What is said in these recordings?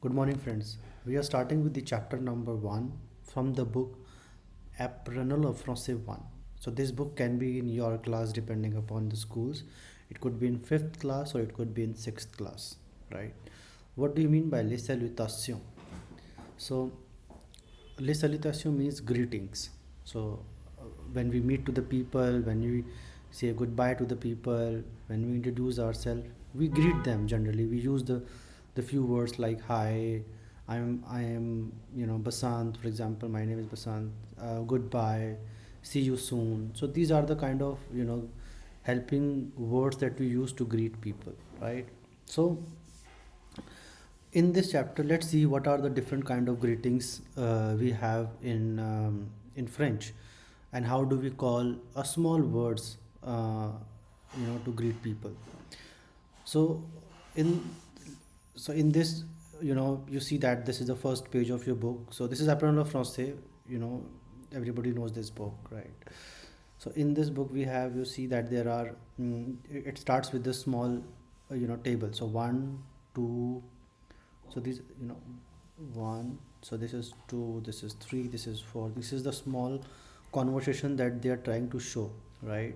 Good morning, friends. We are starting with the chapter number 1 from the book Apprenons Le Francais 1. So, this book can be in your class depending upon the schools. It could be in 5th class or it could be in 6th class, right? What do you mean by les salutations? So, les salutations means greetings. So, when we meet to the people, when we say goodbye to the people, when we introduce ourselves, we greet them generally. We use the few words like hi, I am Basant, for example. My name is Basant. Goodbye, see you soon. So these are the kind of helping words that we use to greet people, right? So in this chapter, let's see what are the different kind of greetings we have in French, and how do we call a small words to greet people. So in in this, you see that this is the first page of your book. So this is Apprenons Le Francais. You know, everybody knows this book, right? So in this book we have, you see that there are it starts with this small table. So one, two, so these, one, so this is two, this is three, this is four. This is the small conversation that they are trying to show, right?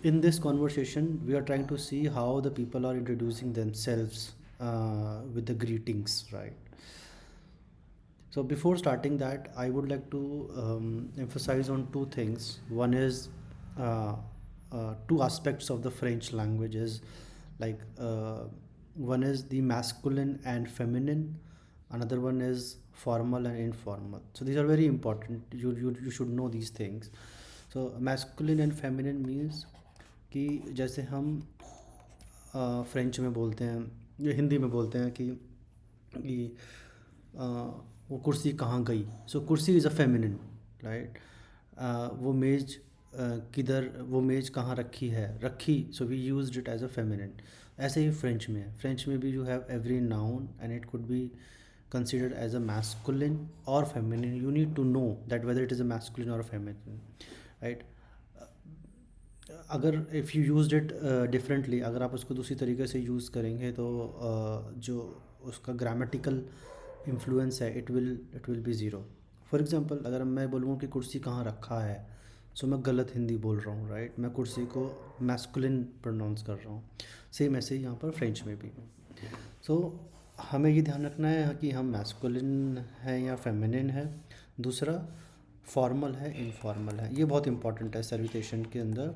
In this conversation we are trying to see how the people are introducing themselves with the greetings, right? So before starting that, I would like to emphasize on two things. One is two aspects of the French language is like one is the masculine and feminine, another one is formal and informal. So these are very important. You should know these things. So masculine and feminine means कि जैसे हम French में बोलते हैं या हिंदी में बोलते हैं कि वो कुर्सी कहाँ गई. सो कुर्सी इज़ अ फेमिनिन, राइट. वो मेज़ किधर, वो मेज़ कहाँ रखी है, रखी. So we used it as a feminine. ऐसे ही फ्रेंच में है. फ्रेंच में भी you have every noun and it could be considered as a masculine or feminine. You need to know that whether it is a masculine or a feminine, right? अगर if you used it differently, अगर आप उसको दूसरी तरीके से use करेंगे तो जो उसका ग्रामेटिकल इन्फ्लुएंस है it will be zero. For example, अगर मैं बोलूँ कि कुर्सी कहाँ रखा है, सो मैं गलत हिंदी बोल रहा हूँ, राइट. मैं कुर्सी को मैस्कुलिन प्रोनाउंस कर रहा हूँ. सेम ऐसे ही यहाँ पर फ्रेंच में भी. सो हमें ये ध्यान रखना है कि हम मैस्कुलिन है या फेमिनिन है. दूसरा, फॉर्मल है, इनफॉर्मल है. ये बहुत इंपॉर्टेंट है सैल्यूटेशन के अंदर.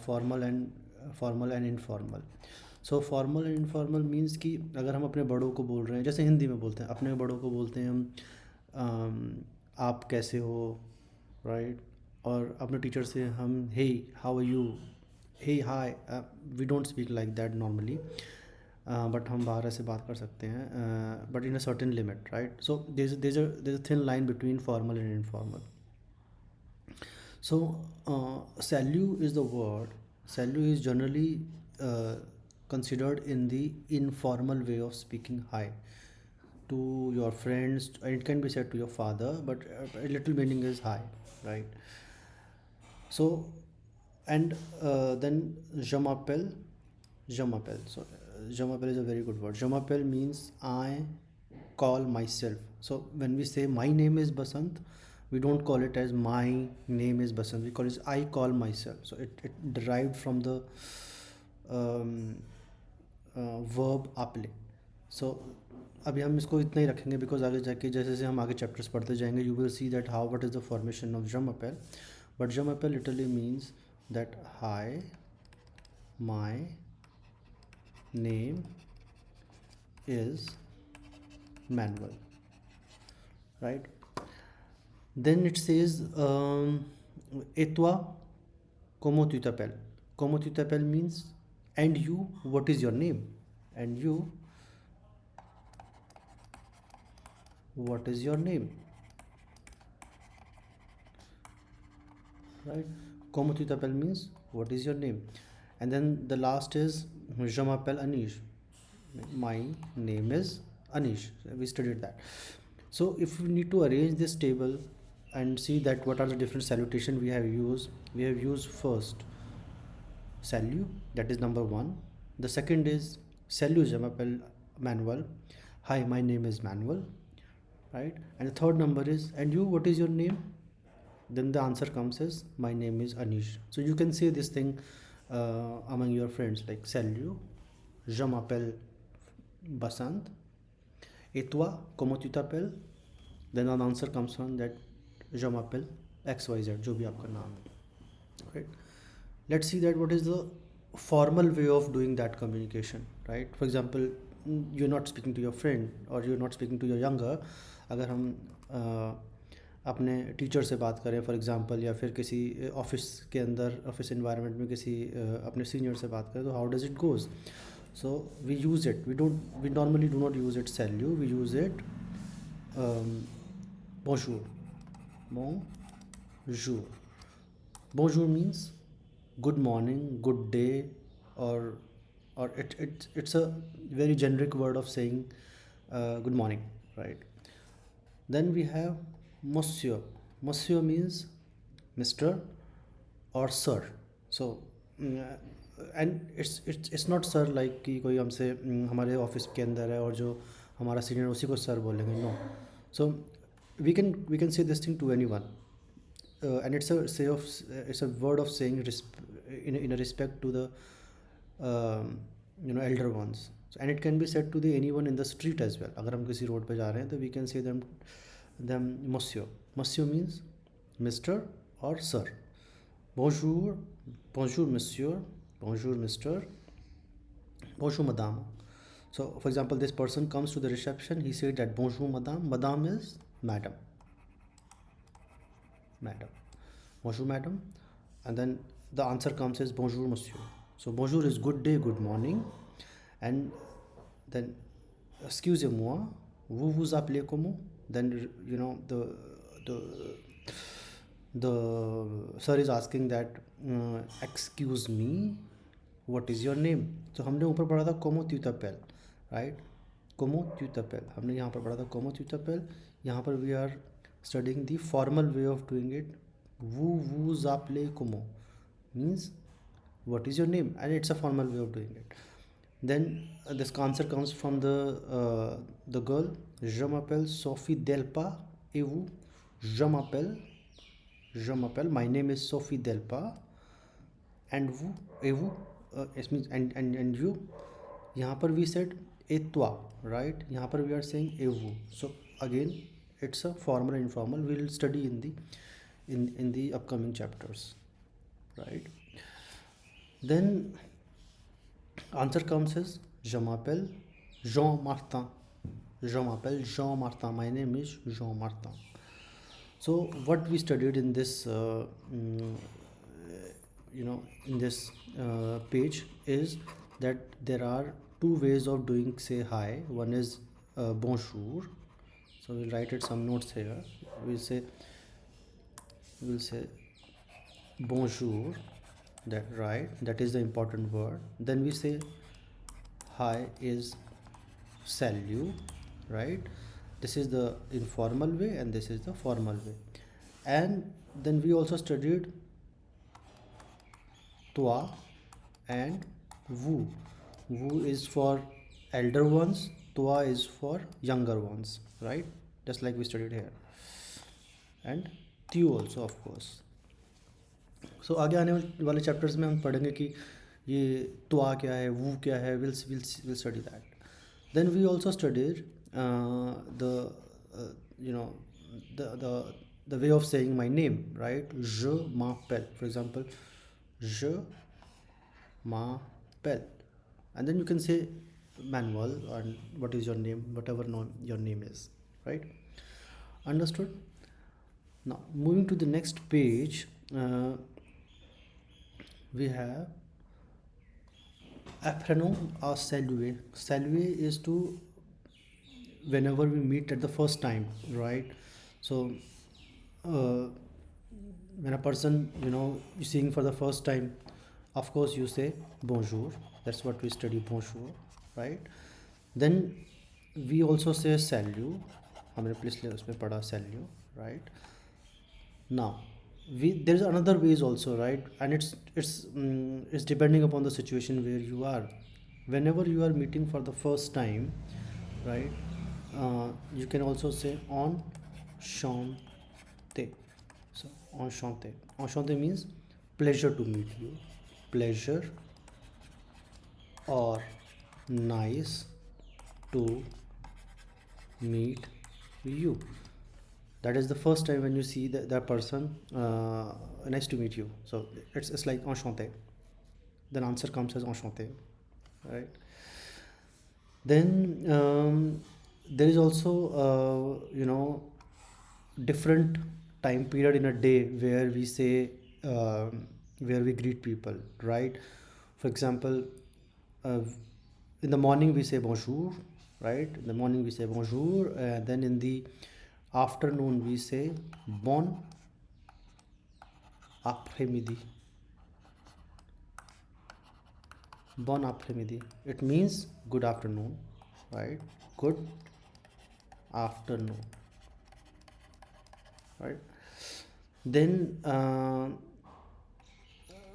Formal and informal. So formal and informal means कि अगर हम अपने बड़ों को बोल रहे हैं, जैसे हिंदी में बोलते हैं, अपने बड़ों को बोलते हैं हम आप कैसे हो, राइट. और अपने टीचर से हम hey how are you, hey hi. We don't speak like that normally, but हम बाहर ऐसे बात कर सकते हैं, but in a certain limit, right. So there a thin line between formal and informal. So, salut is the word. Salut is generally considered in the informal way of speaking hi to your friends. It can be said to your father, but a little meaning is hi, right? So, and then je m'appelle, je m'appelle. So, je m'appelle is a very good word. Je m'appelle means I call myself. So, when we say my name is Basant, we don't call it as my name is Basant. We call it as I call myself. So, it derived from the um, verb appeler. So, अभी हम इसको इतना ही रखेंगे because आगे जाके जैसे जैसे हम आगे चैप्टर्स पढ़ते जाएंगे you will see that how what is the formation of जम अपेल. बट जम अपेल literally means that hi my name is manual, right. Then it says et toi comment tu t'appelles. Comment tu t'appelles means and you, what is your name, and you, what is your name, right. Comment tu t'appelles means what is your name. And then the last is je m'appelle Anish. My name is Anish. We studied that. So if we need to arrange this table and see that what are the different salutation we have used first salut, that is number one. The second is salut, je m'appelle Manuel. Hi, my name is Manuel, right? And the third number is, and you, what is your name? Then the answer comes as, my name is Anish. So you can say this thing among your friends, like, salut, je m'appelle Basant, et toi, comment tu t'appelles? Then an answer comes from that, je m'appelle XYZ, जो भी आपका नाम है, right? Let's see that what is the formal way of doing that communication, right? For example, you're not speaking to your friend or you're not speaking to your younger. अगर हम अपने teacher से बात करें फॉर एग्जांपल, या फिर किसी office के अंदर ऑफिस एनवायरनमेंट में किसी अपने सीनियर से बात करें, तो how does it goes? So we use it. We normally do not use it salut. We use it bonjour. Bonjour. Bonjour means good morning, good day, or it's a very generic word of saying good morning, right? Then we have monsieur. Monsieur means Mr. or sir. So and it's not sir like कि कोई हमसे हमारे office के अंदर है और जो हमारा सीनियर उसी को सर बोलेंगे, no. So we can say this thing to anyone, and it's a word of saying in a respect to the elder ones. So, and it can be said to the anyone in the street as well. अगर हम किसी road पे जा रहे हैं तो we can say them monsieur. Monsieur means Mr. or sir. Bonjour, bonjour monsieur, bonjour mister, bonjour madame. So for example, this person comes to the reception, he said that bonjour madame. Madame is madam. Madam. Bonjour madam. And then the answer comes as bonjour monsieur. So bonjour is good day, good morning. And then excusez-moi, vous vous appelez comment? Then the sir is asking that excuse me, what is your name? So हमने ऊपर पढ़ा था comment tu t'appelles, right? Comment tu t'appelles, हमने यहाँ पर पढ़ा था comment tu t'appelles. यहाँ पर we are studying the formal way of doing it. Vous vous appelez comment means what is your name, and it's a formal way of doing it. Then this answer comes from the girl. Je m'appelle Sophie Delpa, et vous? Je m'appelle, my name is Sophie Delpa, and vous, et vous, it means and you. यहाँ पर we said et toi, right? यहाँ पर we are saying et vous. So again, it's a formal and informal. We will study in the upcoming chapters, right? Then answer comes as je m'appelle Jean Martin. Je m'appelle Jean Martin. My name is Jean Martin. So what we studied in this in this page is that there are two ways of doing say hi. One is bonjour. So we'll write it some notes here. We'll say bonjour, that right, that is the important word. Then we say hi is salut, right? This is the informal way and this is the formal way. And then we also studied toi and vous. Vous is for elder ones, toi is for younger ones, right? Just like we studied here. And tu also, of course. So आगे आने वाले chapters में हम पढ़ेंगे कि ये toi क्या है, वो क्या है. We'll study that. Then we also studied the way of saying my name, right? Je m'appelle, for example, je m'appelle, and then you can say Manuel, or what is your name, whatever your name is, right? Understood? Now moving to the next page, we have Apprenons or saluer. Saluer is to whenever we meet at the first time, right? So when a person you're seeing for the first time, of course you say bonjour. That's what we study, bonjour, right? Then we also say salut. हमने पिछले उसमें पढ़ा salut, right? Now there's another ways also, right? And it's depending upon the situation where you are. whenever you are meeting for the first time, right, you can also say enchanté. So enchanté means pleasure to meet you, pleasure or nice to meet you. That is the first time when you see that person, nice to meet you. So it's like enchanté. Then answer comes as enchanté, right? Then there is also different time period in a day where we say, where we greet people, right? For example, uh, in the morning we say bonjour, right? In the morning we say bonjour, and then in the afternoon we say bon après-midi. Bon après-midi, it means good afternoon, right? Good afternoon, right? Then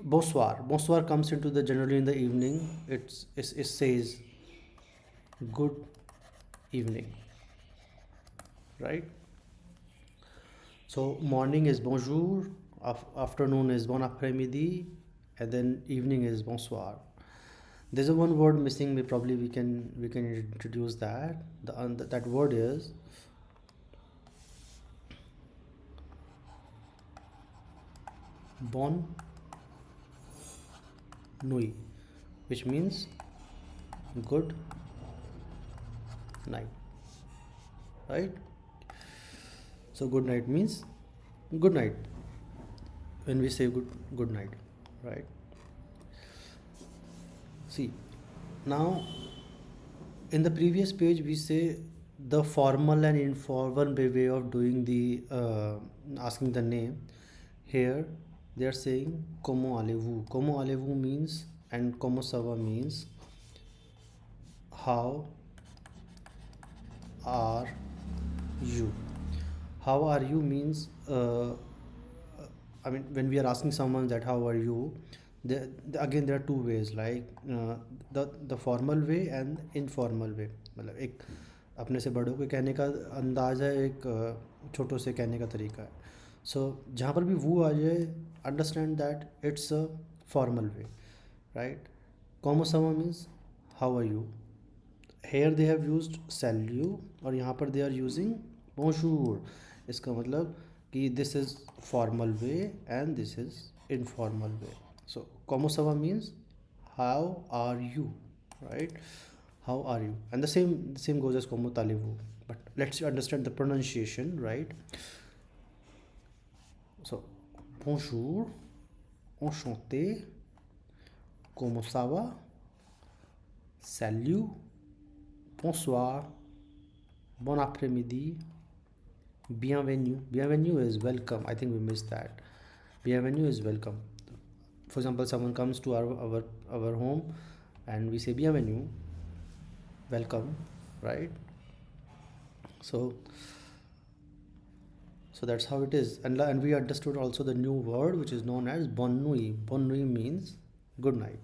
bonsoir comes into the generally in the evening. It says good evening, right? So morning is bonjour, afternoon is bon après-midi, and then evening is bonsoir. There's a one word missing. We can introduce that. That word is bon nuit, which means good night, right? So good night means good night when we say good night, right? See, now in the previous page we say the formal and informal way of doing the asking the name. Here they are saying comment allez-vous. Comment allez-vous means, and comment ça va means how are you. How are you means, I mean, when we are asking someone that how are you, again there are two ways, like the formal way and informal way. मतलब एक अपने से बड़ों को कहने का अंदाज है, एक छोटों से कहने का तरीका है. सो जहाँ पर भी वो आ जाए, understand that it's a formal way, right? कॉमो समा means how are you. Here they have used सैल्यू, और यहाँ पर दे आर यूजिंग बोंजूर. इसका मतलब कि this is formal way and this is informal way. So कॉमो सवा means how are you, right? How are you? And the same goes as como talivu. But let's understand the pronunciation, right? So bonjour, enchanté, como ça va, salut, bonsoir, bon après-midi, bienvenue. Bienvenue is welcome. I think we missed that. Bienvenue is welcome. For example, someone comes to our home and we say bienvenue, welcome, right? So that's how it is. And we understood also the new word which is known as bonne nuit. Bonne nuit means good night.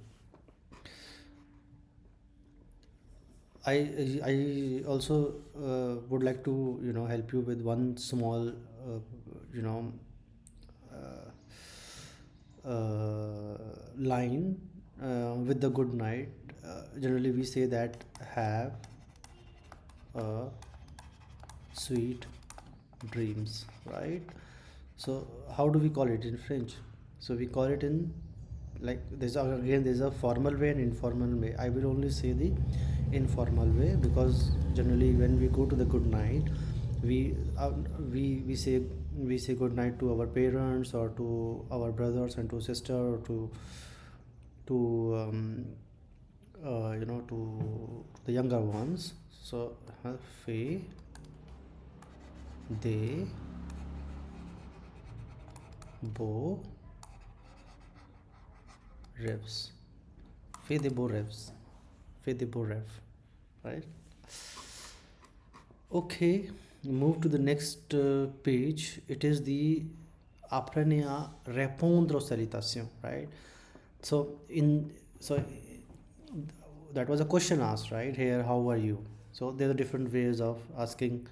I also would like to help you with one small you know line with the good night. Generally we say that have a sweet dreams, right? So how do we call it in French? So we call it in, like, there's a formal way and informal way. I will only say the informal way because generally when we go to the good night, we say good night to our parents or to our brothers and to sister, or to to the younger ones. So fait des beaux rêves. Fait des beaux rêves. Fait des beaux rêves, right? Okay, move to the next page. It is the apprenez à répondre aux salutations, right? So that was a question asked, right? Here, how are you? So there are different ways of asking,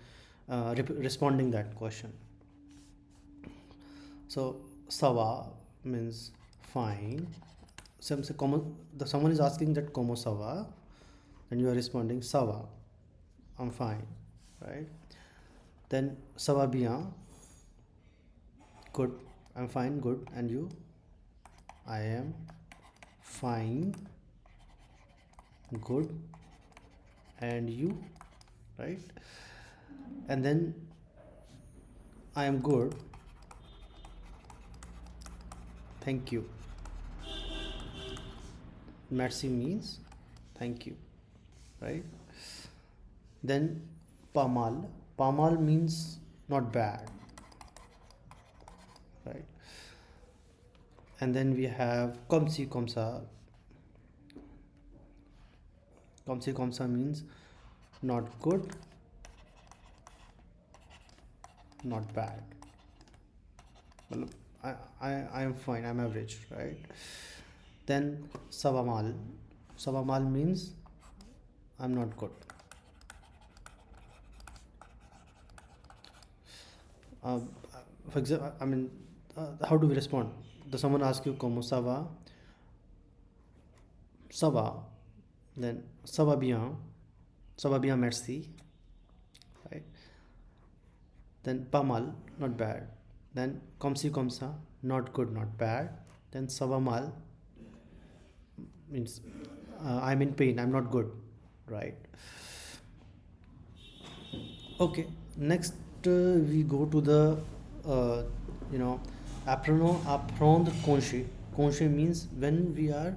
responding that question. So sawa means fine. Someone is asking that como sawa, and you are responding sawa, I'm fine, right? Then sawa bien, good, I'm fine, good, and you? I am fine, good, and you, right? And then I am good, thank you. Merci means thank you, right? Then pamal. Pamal means not bad, right? And then we have comme si comme ça. Comme si comme ça means not good, not bad. Matlab, I am fine, I'm average, right? Then sabamal. Sabamal means I'm not good. Uh, for example, I mean, how do we respond? Does someone ask you como ça va? Ça va. Then ça va bien, merci, right? Then pas mal, not bad. Then comme si comme ça, not good, not bad. Then ça va mal means I'm in pain, I'm not good, right? Okay, next we go to the uh, you know apprendre conche. Conche means when we are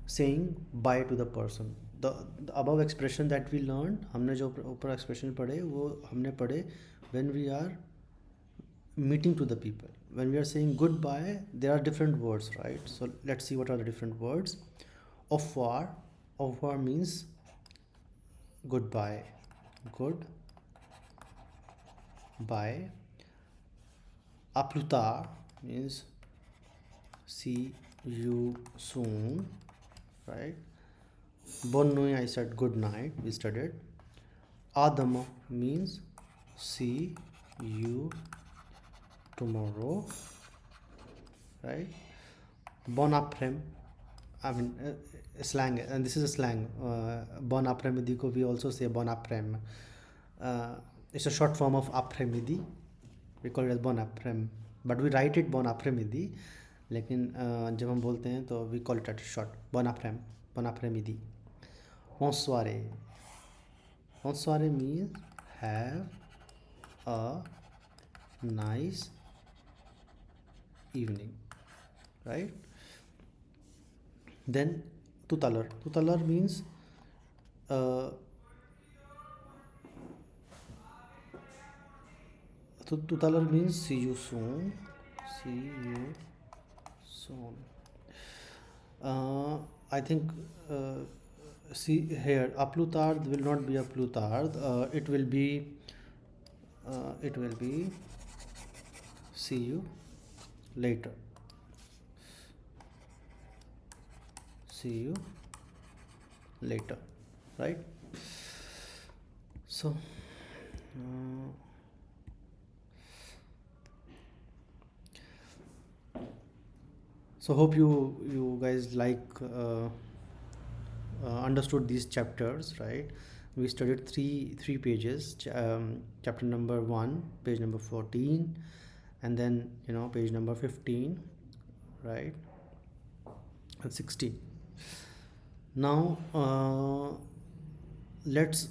saying bye to the person. The above expression that we learned, हमने जो ऊपर expression पढ़े वो हमने पढ़े when we are meeting to the people. When we are saying goodbye, there are different words, right? So let's see what are the different words. Au revoir. Au revoir means goodbye. Good. Bye. A plus tard means see you soon, right? Bonne nuit, I said good night, we studied. Adama means see you tomorrow, right? Bon après, I mean slang, and this is a slang. Bon après midi ko we also say bon après. It's a short form of après midi. We call it as bon après, but we write it bon après midi. लेकिन जब हम बोलते हैं तो we call it at short bon après midi. Bonsoir. Bonsoir means have a nice evening, right? Then tutalar. Tutalar means tutalar means see you soon. See you soon. I think see here a plutard will not be a plutard. It will be see you later. See you later, right? So so hope you guys understood these chapters, right? We studied three pages. Chapter number 1, page number 14, and then page number 15, right, and 16. Now let's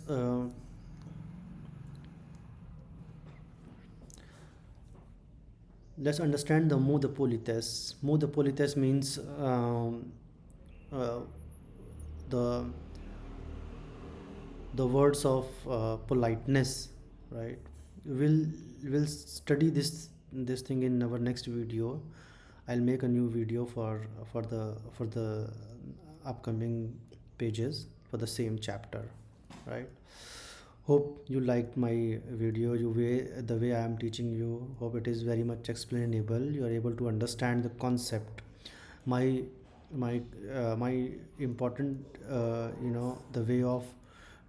understand the mot de politesse. Mot de politesse means the words of politeness, right? We'll study this thing in our next video. I'll make a new video for the upcoming pages for the same chapter, right? Hope you liked my video. The way I am teaching you, hope it is very much explainable. You are able to understand the concept. My my important the way of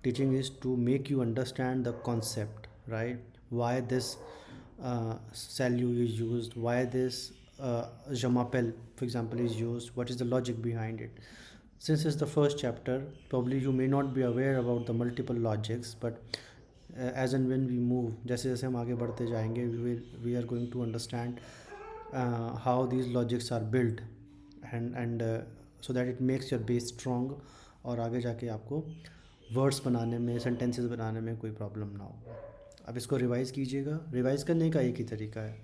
teaching is to make you understand the concept, right? Why this salu is used, why this je m'appelle for example is used, what is the logic behind it. Since it's the first chapter, probably you may not be aware about the multiple logics, but as and when we move, जैसे जैसे हम आगे बढ़ते जाएंगे, we are going to understand how these logics are built, and so that it makes your base strong, और आगे जाके आपको वर्ड्स बनाने में, सेंटेंसेस बनाने में कोई प्रॉब्लम ना हो. अब इसको रिवाइज़ कीजिएगा. रिवाइज़ करने का एक ही तरीका है.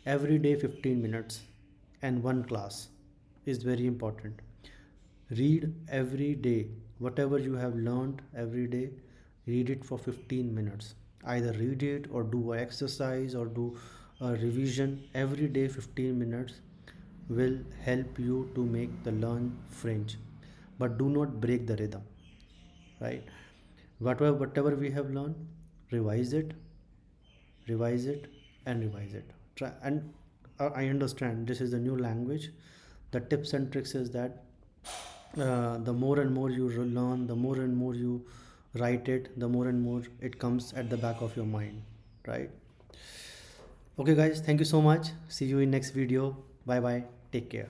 Every day 15 minutes and one class is very important. Read every day whatever you have learned every day. Read it for 15 minutes. Either read it or do an exercise or do a revision every day. 15 minutes will help you to make the learn French, but do not break the rhythm, right? Whatever we have learned, revise it, revise it, and revise it. Try, and I understand this is the new language. The tips and tricks is that the more and more you learn, the more and more you write it, the more and more it comes at the back of your mind, right? Okay guys, thank you so much. See you in next video. Bye bye, take care.